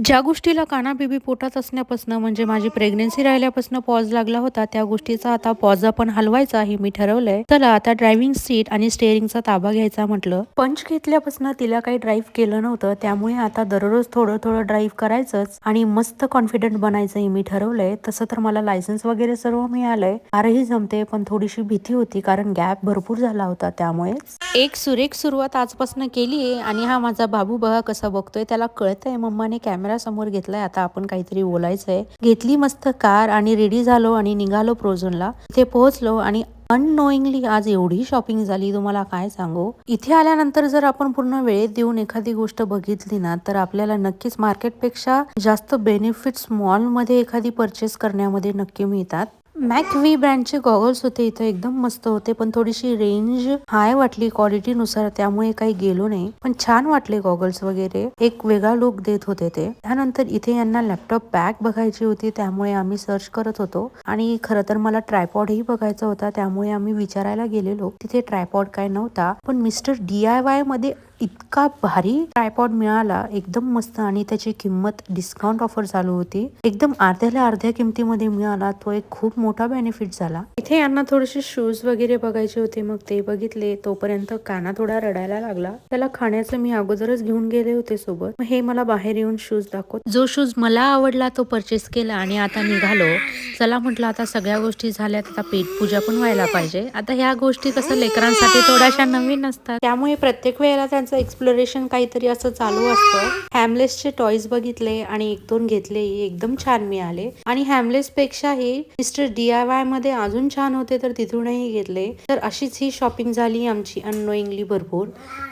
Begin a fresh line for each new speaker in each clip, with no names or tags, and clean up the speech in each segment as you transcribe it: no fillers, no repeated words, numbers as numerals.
ज्या गोष्टीला काना बेबी पोटात असण्यापासून म्हणजे माझी प्रेग्नन्सी राहिल्यापासून पॉज लागला होता, त्या गोष्टीचा आता पॉज आपण हलवायचा हे मी ठरवलंय. चला आता ड्रायव्हिंग सीट आणि स्टेअरिंगचा ताबा घ्यायचा म्हटलं. पंच घेतल्यापासून तिला काही ड्राईव्ह केलं नव्हतं, त्यामुळे आता दररोज थोडं थोडं ड्राईव्ह करायचंच आणि मस्त कॉन्फिडंट बनायचं हे मी ठरवलंय. तसं तर मला लायसन्स वगैरे सर्व मिळालंय, कारही जमते, पण थोडीशी भीती होती कारण गॅप भरपूर झाला होता. त्यामुळे एक सुरेख सुरुवात आजपासून केलीये आणि हा माझा बाबू बघा कसा बघतोय, त्याला कळतंय मम्माने कॅमेरा समोर घेतलाय, आता आपण काहीतरी बोलायचंय. घेतली मस्त कार आणि रेडी झालो आणि निघालो प्रोझोनला. इथे पोहोचलो आणि अननोईंगली आज एवढी शॉपिंग झाली तुम्हाला काय सांगू. इथे आल्यानंतर जर आपण पूर्ण वेळेत देऊन एखादी गोष्ट बघितली ना, तर आपल्याला नक्कीच मार्केटपेक्षा जास्त बेनिफिट्स मॉलमध्ये एखादी परचेस करण्यामध्ये नक्की मिळतात. मॅक व्ही ब्रँडचे गॉगल्स होते इथे, एकदम मस्त होते, पण थोडीशी रेंज हाय वाटली क्वालिटी नुसार, त्यामुळे काही गेलो नाही. पण छान वाटले गॉगल्स वगैरे, एक वेगळा लुक देत होते ते. त्यानंतर इथे यांना लॅपटॉप बॅग बघायची होती, त्यामुळे आम्ही सर्च करत होतो आणि खरं तर मला ट्रायपॉड ही बघायचा होता, त्यामुळे आम्ही विचारायला गेलेलो. तिथे ट्रायपॉड काय नव्हता, पण मिस्टर DIY मध्ये इतका भारी ट्रायपॉड मिळाला, एकदम मस्त, आणि त्याची किंमत डिस्काउंट ऑफर चालू होती, एकदम अर्ध्याला अर्ध्या किमतीमध्ये मिळाला. तो एक खूप मोठा बेनिफिट झाला. इथे यांना थोडेसे शूज वगैरे बघायचे होते, मग ते बघितले. तोपर्यंत काना थोडा रडायला लागला. त्याला खाण्याचं मी अगोदरच घेऊन गेले होते सोबत, मग हे मला बाहेर येऊन शूज दाखवत. जो शूज मला आवडला तो परचेस केला आणि आता निघालो. चला म्हटलं आता सगळ्या गोष्टी झाल्यात, आता पेट पूजा पण व्हायला पाहिजे. आता ह्या गोष्टी कसं लेकरांसाठी थोड्याशा नवीन असतात, त्यामुळे प्रत्येक वेळेला त्यांचं एक्सप्लोरेशन काहीतरी असं चालू असतं. हॅमलेसचे टॉयज बघितले आणि एक दोन घेतले, एकदम छान मिळाले. आणि हॅमलेस पेक्षाही मिस्टर DIY मध्ये अजून छान होते, तर तिथूनही घेतले. तर अशीच ही शॉपिंग झाली आमची अननोईंगली भरपूर.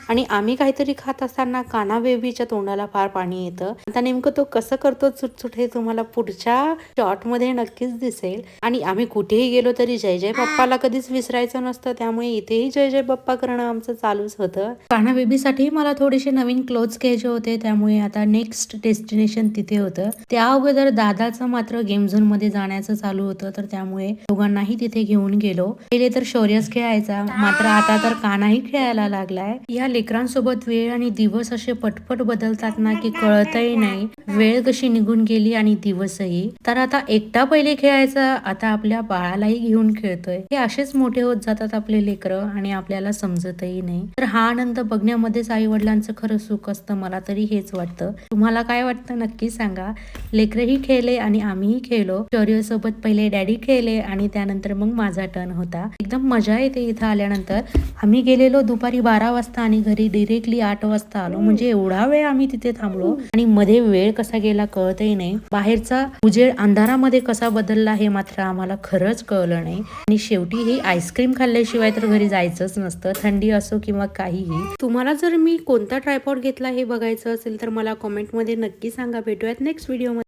आणि आम्ही काहीतरी खात असताना काना बेबीच्या तोंडाला फार पाणी येतं. आता नेमकं तो कसं करतो चुटचुट हे तुम्हाला पुढच्या शॉर्ट मध्ये नक्कीच दिसेल. आणि आम्ही कुठेही गेलो तरी जय जय बाप्पाला कधीच विसरायचं नसतं, त्यामुळे इथेही जय जय बाप्पा करणं आमचं चालूच होतं. काना बेबीसाठी मला थोडेसे नवीन क्लोथ्स घ्यायचे होते, त्यामुळे आता नेक्स्ट डेस्टिनेशन तिथे होतं. त्या अगोदर दादाचं मात्र गेम झोन मध्ये जाण्याचं चालू होतं, तर त्यामुळे दोघांनाही तिथे घेऊन गेलो. पहिले तर शौर्यच खेळायचा, मात्र आता तर कानाही खेळायला लागलाय. या लेकरांसोबत वेळ आणि दिवस असे पटपट बदलतात ना की कळतही नाही वेळ कशी निघून गेली आणि दिवसही. तर आता एकटा पहिले खेळायचा, आता आपल्या बाळालाही घेऊन खेळतोय. हे असेच मोठे होत जातात आपले लेकरं आणि आपल्याला समजतही नाही. तर हा आनंद बघण्यामध्येच आई वडिलांचं खरं सुख असतं, मला तरी हेच वाटतं. तुम्हाला काय वाटतं नक्की सांगा. लेकरही खेळले आणि आम्हीही खेळलो. शौर्य सोबत पहिले डॅडी खेळले आणि त्यानंतर मग माझा टर्न होता. एकदम मजा येते इथं आल्यानंतर. आम्ही गेलेलो दुपारी 12 वाजता आणि घरी डिरेक्टली 8 वाजता आलो, म्हणजे एवढा वेळ आम्ही तिथे थांबलो आणि मध्ये वेळ कसा गेला कळतही नाही. बाहेरचा उजेड अंधारामध्ये कसा बदलला हे मात्र आम्हाला खरंच कळलं नाही. आणि शेवटी ही आईस्क्रीम खाल्ल्याशिवाय तर घरी जायचंच नसतं, थंडी असो किंवा काहीही. तुम्हाला जर मी कोणता ट्रायपॉड घेतला हे बघायचं असेल तर मला कॉमेंटमध्ये नक्की सांगा. भेटूयात नेक्स्ट व्हिडिओ मध्ये.